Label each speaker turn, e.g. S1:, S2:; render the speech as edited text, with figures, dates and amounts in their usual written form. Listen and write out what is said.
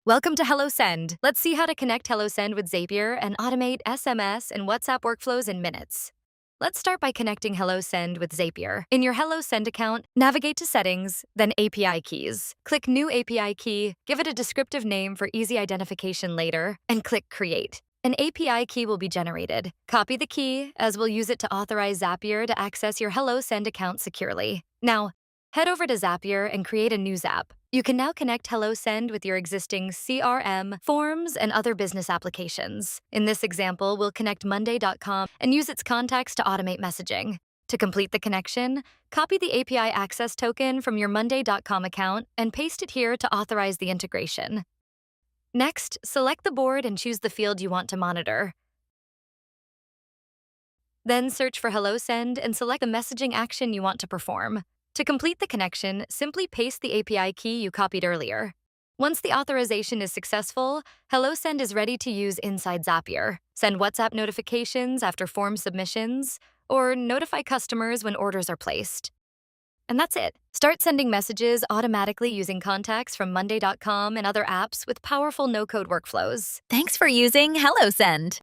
S1: Welcome to HelloSend. Let's see how to connect HelloSend with Zapier and automate SMS and WhatsApp workflows in minutes. Let's start by connecting HelloSend with Zapier. In your HelloSend account, navigate to Settings, then API Keys. Click New API Key, give it a descriptive name for easy identification later, and click Create. An API key will be generated. Copy the key, as we'll use it to authorize Zapier to access your HelloSend account securely. Now, head over to Zapier and create a new Zap. You can now connect HelloSend with your existing CRM, forms, and other business applications. In this example, we'll connect Monday.com and use its contacts to automate messaging. To complete the connection, copy the API access token from your Monday.com account and paste it here to authorize the integration. Next, select the board and choose the field you want to monitor. Then search for HelloSend and select the messaging action you want to perform. To complete the connection, simply paste the API key you copied earlier. Once the authorization is successful, HelloSend is ready to use inside Zapier. Send WhatsApp notifications after form submissions, or notify customers when orders are placed. And that's it. Start sending messages automatically using contacts from Monday.com and other apps with powerful no-code workflows.
S2: Thanks for using HelloSend.